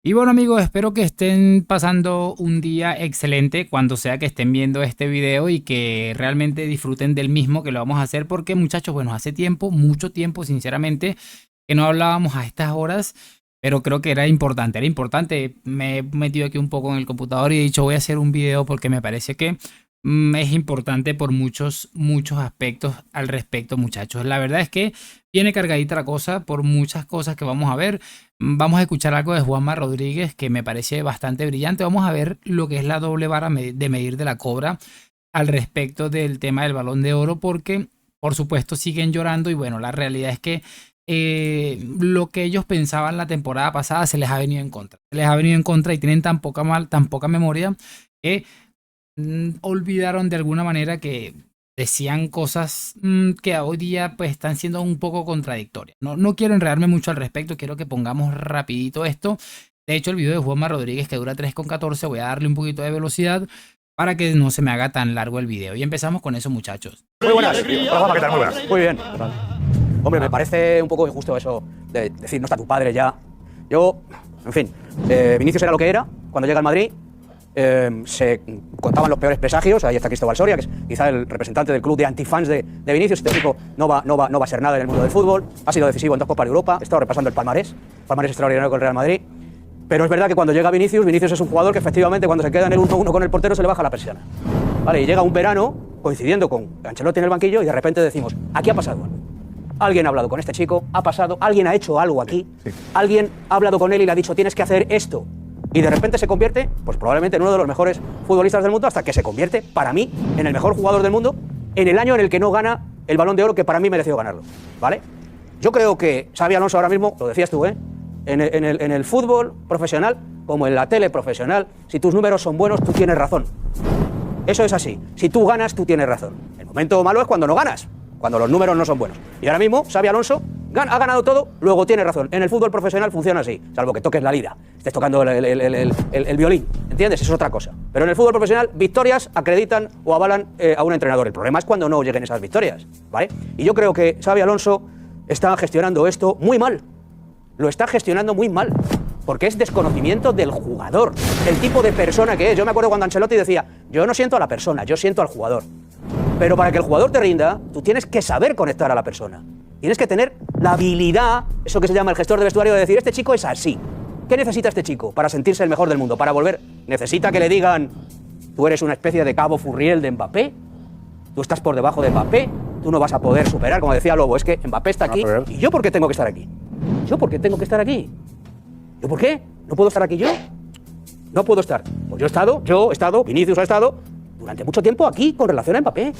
Y bueno amigos, espero que estén pasando un día excelente cuando sea que estén viendo este video y que realmente disfruten del mismo que lo vamos a hacer porque muchachos, bueno, hace tiempo, mucho tiempo sinceramente, que no hablábamos a estas horas, pero creo que era importante. Me he metido aquí un poco en el computador y he dicho voy a hacer un video porque me parece que es importante por muchos aspectos al respecto muchachos. La verdad es que viene cargadita la cosa por muchas cosas que vamos a ver. Vamos a escuchar algo de Juanma Rodríguez que me parece bastante brillante. Vamos a ver lo que es la doble vara de medir de la Cobra al respecto del tema del Balón de Oro porque por supuesto siguen llorando y bueno, la realidad es que lo que ellos pensaban la temporada pasada se les ha venido en contra. Se les ha venido en contra y tienen tan poca memoria que olvidaron de alguna manera que decían cosas que hoy día pues están siendo un poco contradictorias. No quiero enredarme mucho al respecto, quiero que pongamos rapidito esto. De hecho, el video de Juanma Rodríguez que dura 3,14, voy a darle un poquito de velocidad para que no se me haga tan largo el video. Y empezamos con eso, muchachos. Muy buenas. Hola, Juanma, ¿qué tal? Muy buenas. Muy bien. Hombre, me parece un poco injusto eso de decir no está tu padre ya. Yo, en fin, Vinicius era lo que era cuando llega al Madrid. Se contaban los peores presagios. Ahí está Cristóbal Soria, que es quizá el representante del club de antifans de Vinicius. Este tipo no va a ser nada en el mundo del fútbol. Ha sido decisivo en 2 Copas de Europa. He estado repasando el palmarés extraordinario con el Real Madrid. Pero es verdad que cuando llega Vinicius es un jugador que efectivamente cuando se queda en el 1-1 con el portero se le baja la persiana. Vale, y llega un verano coincidiendo con Ancelotti en el banquillo y de repente decimos, aquí ha pasado algo. Alguien ha hablado con este chico, ha pasado, alguien ha hecho algo aquí, alguien ha hablado con él y le ha dicho tienes que hacer esto. Y de repente se convierte, pues probablemente en uno de los mejores futbolistas del mundo, hasta que se convierte, para mí, en el mejor jugador del mundo, en el año en el que no gana el Balón de Oro, que para mí mereció ganarlo. ¿Vale? Yo creo que Xabi Alonso ahora mismo, lo decías tú, en el fútbol profesional, como en la tele profesional, si tus números son buenos, tú tienes razón. Eso es así. Si tú ganas, tú tienes razón. El momento malo es cuando no ganas, cuando los números no son buenos. Y ahora mismo, Xabi Alonso ha ganado todo, luego tiene razón. En el fútbol profesional funciona así, salvo que toques la lira, estés tocando el violín, ¿entiendes? Eso es otra cosa. Pero en el fútbol profesional, victorias acreditan o avalan a un entrenador. El problema es cuando no lleguen esas victorias, ¿vale? Y yo creo que Xabi Alonso está gestionando esto muy mal. Lo está gestionando muy mal. Porque es desconocimiento del jugador, del tipo de persona que es. Yo me acuerdo cuando Ancelotti decía, yo no siento a la persona, yo siento al jugador. Pero para que el jugador te rinda, tú tienes que saber conectar a la persona. Tienes que tener la habilidad, eso que se llama el gestor de vestuario, de decir, este chico es así. ¿Qué necesita este chico para sentirse el mejor del mundo? Para volver, necesita que le digan, tú eres una especie de Cabo Furriel de Mbappé, tú estás por debajo de Mbappé, tú no vas a poder superar, como decía Lobo, es que Mbappé está aquí, ¿y yo por qué tengo que estar aquí? ¿Yo por qué tengo que estar aquí? ¿Yo por qué? ¿No puedo estar aquí yo? No puedo estar. Pues yo he estado, Vinicius ha estado durante mucho tiempo aquí con relación a Mbappé.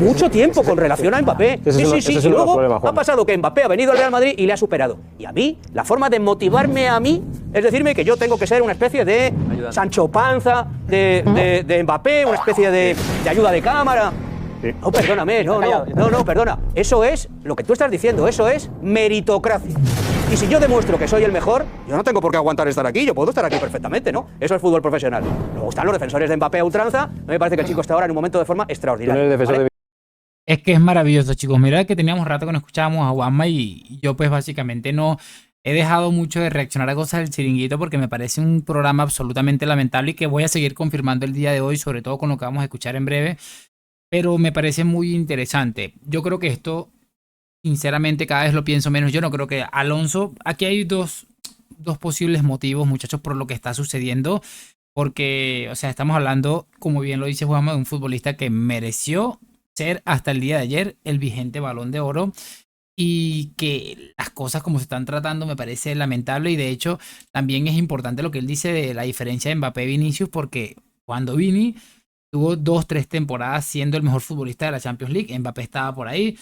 Mucho tiempo con relación a Mbappé. Sí. Y luego ha pasado que Mbappé ha venido al Real Madrid y le ha superado. Y a mí, la forma de motivarme a mí es decirme que yo tengo que ser una especie de Sancho Panza de Mbappé, una especie de ayuda de cámara. No, perdóname, no, perdona. Eso es lo que tú estás diciendo, eso es meritocracia. Y si yo demuestro que soy el mejor, yo no tengo por qué aguantar estar aquí, yo puedo estar aquí perfectamente, ¿no? Eso es fútbol profesional. Luego están los defensores de Mbappé a ultranza, me parece que el chico está ahora en un momento de forma extraordinaria. ¿Vale? Es que es maravilloso, chicos. Mira que teníamos rato que no escuchábamos a Juanma y yo pues básicamente no he dejado mucho de reaccionar a cosas del Chiringuito porque me parece un programa absolutamente lamentable y que voy a seguir confirmando el día de hoy, sobre todo con lo que vamos a escuchar en breve. Pero me parece muy interesante. Yo creo que esto, sinceramente, cada vez lo pienso menos. Yo no creo que Alonso, aquí hay dos posibles motivos, muchachos, por lo que está sucediendo. Porque, o sea, estamos hablando, como bien lo dice Juanma, de un futbolista que mereció ser hasta el día de ayer el vigente Balón de Oro. Y que las cosas como se están tratando me parece lamentable. Y de hecho, también es importante lo que él dice de la diferencia de Mbappé y Vinicius, porque cuando Vini tuvo 2, 3 temporadas siendo el mejor futbolista de la Champions League. Mbappé estaba por ahí.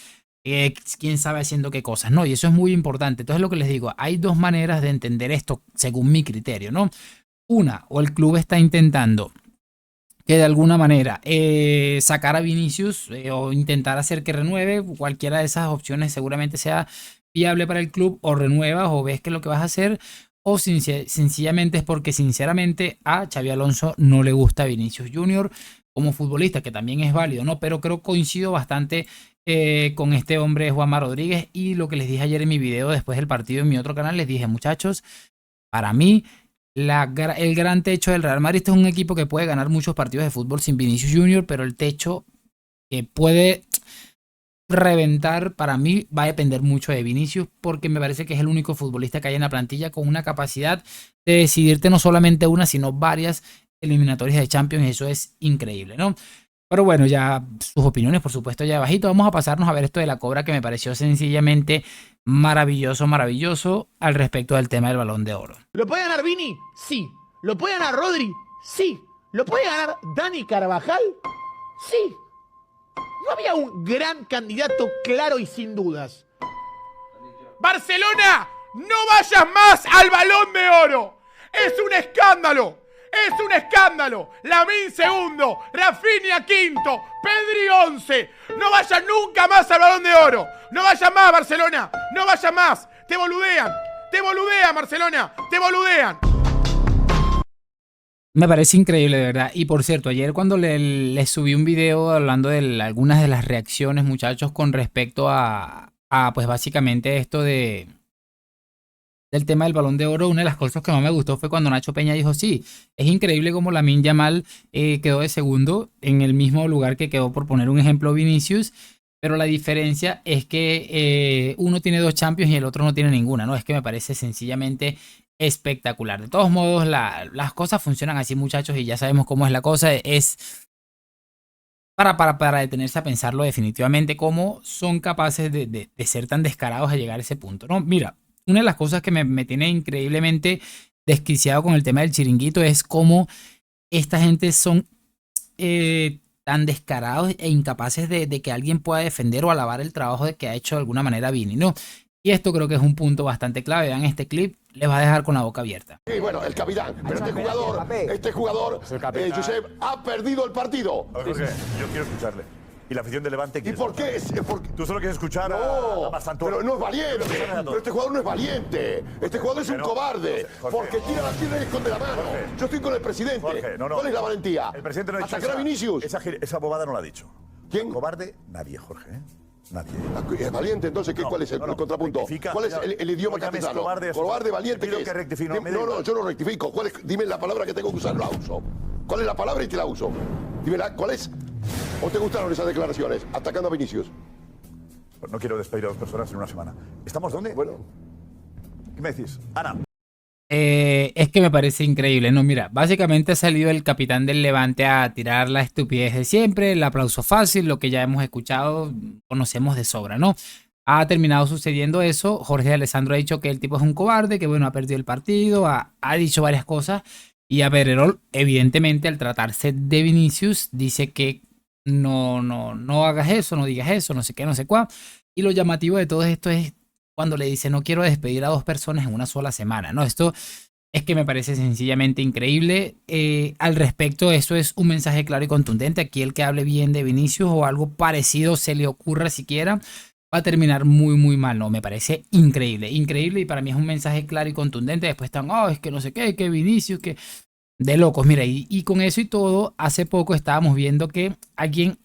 Quién sabe haciendo qué cosas, ¿no? Y eso es muy importante. Entonces, lo que les digo, hay dos maneras de entender esto según mi criterio, ¿no? Una, o el club está intentando que de alguna manera sacar a Vinicius o intentar hacer que renueve. Cualquiera de esas opciones seguramente sea viable para el club, o renuevas o ves que es lo que vas a hacer, o sencillamente es porque sinceramente a Xabi Alonso no le gusta Vinicius Junior como futbolista, que también es válido, ¿no? Pero creo que coincido bastante con este hombre Juanma Rodríguez y lo que les dije ayer en mi video después del partido en mi otro canal, les dije muchachos, para mí, el gran techo del Real Madrid. Este es un equipo que puede ganar muchos partidos de fútbol sin Vinicius Junior, pero el techo que puede reventar para mí va a depender mucho de Vinicius, porque me parece que es el único futbolista que hay en la plantilla con una capacidad de decidirte no solamente una, sino varias eliminatorias de Champions, y eso es increíble, ¿no? Pero bueno, ya sus opiniones, por supuesto, ya bajito. Vamos a pasarnos a ver esto de la Cobra, que me pareció sencillamente maravilloso, maravilloso al respecto del tema del Balón de Oro. ¿Lo puede ganar Vini? Sí. ¿Lo puede ganar Rodri? Sí. ¿Lo puede ganar Dani Carvajal? Sí. No había un gran candidato claro y sin dudas. Barcelona, no vayas más al Balón de Oro. Es un escándalo. Es un escándalo. Lamine segundo, Rafinha quinto, Pedri 11. No vayas nunca más al Balón de Oro. No vayas más, Barcelona. No vayas más. Te boludean. Te boludean, Barcelona. Te boludean. Me parece increíble, de verdad. Y por cierto, ayer cuando le subí un video hablando de algunas de las reacciones, muchachos, con respecto a pues básicamente esto del tema del Balón de Oro, una de las cosas que más me gustó fue cuando Nacho Peña dijo, sí, es increíble como Lamine Yamal quedó de segundo en el mismo lugar que quedó, por poner un ejemplo, Vinicius, pero la diferencia es que uno tiene 2 Champions y el otro no tiene ninguna, ¿no? Es que me parece sencillamente espectacular. De todos modos, las cosas funcionan así, muchachos, y ya sabemos cómo es la cosa. Es para detenerse a pensarlo definitivamente, cómo son capaces de ser tan descarados a llegar a ese punto, ¿no? Mira, una de las cosas que me tiene increíblemente desquiciado con el tema del chiringuito es cómo esta gente son tan descarados e incapaces de que alguien pueda defender o alabar el trabajo que ha hecho de alguna manera Vini, ¿no? Y esto creo que es un punto bastante clave. Vean este clip, les va a dejar con la boca abierta. Sí, bueno, el capitán, pero este jugador, Josep, ha perdido el partido. Jorge, yo quiero escucharle. Y la afición de Levante ¿Y quiere por qué? escucharle. Tú solo quieres escuchar a Bastantón. Pero no es valiente. Pero este jugador no es valiente. Este jugador es un cobarde. Jorge. Porque tira la tierra y esconde la mano. Jorge. Yo estoy con el presidente. Jorge, no. ¿Cuál es la valentía? El presidente no ha dicho ¿Atacar a Vinicius? Esa bobada no la ha dicho. ¿Quién? Cobarde, nadie, Jorge. Nadie. ¿Es valiente entonces? ¿Cuál es el contrapunto? Rectifica. ¿Cuál es el idioma No llames castellano? cobarde, valiente, te pido ¿qué es? que rectifique, No, yo no rectifico. Dime la palabra que tengo que usar, la uso. ¿Cuál es la palabra y te la uso? Dímela, ¿cuál es? ¿O te gustaron esas declaraciones? Atacando a Vinicius. Pues no quiero despedir a 2 personas en una semana. ¿Estamos dónde? Bueno. ¿Qué me decís? Ana. Es que me parece increíble, ¿no? Mira, básicamente ha salido el capitán del Levante a tirar la estupidez de siempre, el aplauso fácil, lo que ya hemos escuchado, conocemos de sobra, ¿no? Ha terminado sucediendo eso. Jorge Alessandro ha dicho que el tipo es un cobarde, que bueno, ha perdido el partido, ha dicho varias cosas. Y a Pererol, evidentemente, al tratarse de Vinicius, dice que no hagas eso, no digas eso, no sé qué, no sé cuál. Y lo llamativo de todo esto es cuando le dice, no quiero despedir a 2 personas en una sola semana, ¿no? Esto es que me parece sencillamente increíble. Al respecto, eso es un mensaje claro y contundente. Aquí el que hable bien de Vinicius o algo parecido se le ocurra siquiera, va a terminar muy, muy mal, ¿no? Me parece increíble, increíble, y para mí es un mensaje claro y contundente. Después están, es que no sé qué, que Vinicius, que... De locos, mira, y con eso y todo, hace poco estábamos viendo que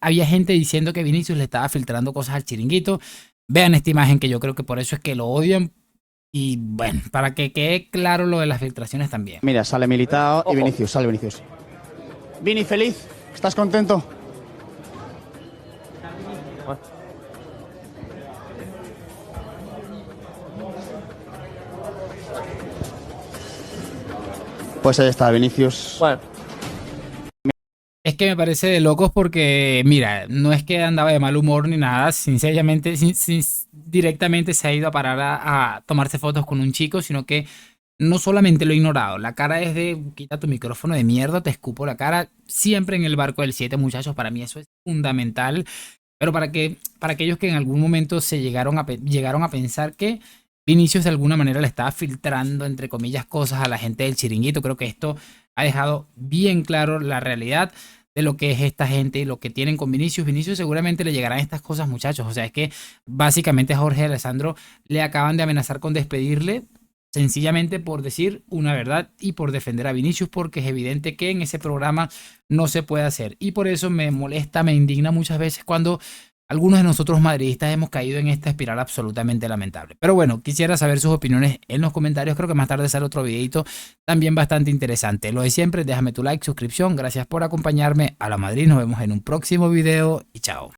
había gente diciendo que Vinicius le estaba filtrando cosas al chiringuito. Vean esta imagen, que yo creo que por eso es que lo odian. Y bueno, para que quede claro lo de las filtraciones también. Mira, sale Militao y Vinicius, sale Vinicius. Vini, feliz, ¿estás contento? Pues ahí está, Vinicius. Bueno. Es que me parece de locos porque, mira, no es que andaba de mal humor ni nada, sinceramente, directamente se ha ido a parar a tomarse fotos con un chico, sino que no solamente lo he ignorado, la cara es de, quita tu micrófono de mierda, te escupo la cara, siempre en el barco del 7, muchachos, para mí eso es fundamental, pero para aquellos que en algún momento se llegaron a pensar que Vinicius de alguna manera le estaba filtrando, entre comillas, cosas a la gente del chiringuito. Creo que esto ha dejado bien claro la realidad de lo que es esta gente y lo que tienen con Vinicius. Vinicius seguramente le llegarán estas cosas, muchachos. O sea, es que básicamente a Jorge Alessandro le acaban de amenazar con despedirle, sencillamente por decir una verdad y por defender a Vinicius, porque es evidente que en ese programa no se puede hacer. Y por eso me molesta, me indigna muchas veces cuando algunos de nosotros madridistas hemos caído en esta espiral absolutamente lamentable. Pero bueno, quisiera saber sus opiniones en los comentarios. Creo que más tarde sale otro videito también bastante interesante. Lo de siempre, déjame tu like, suscripción. Gracias por acompañarme. A la Madrid, nos vemos en un próximo video y chao.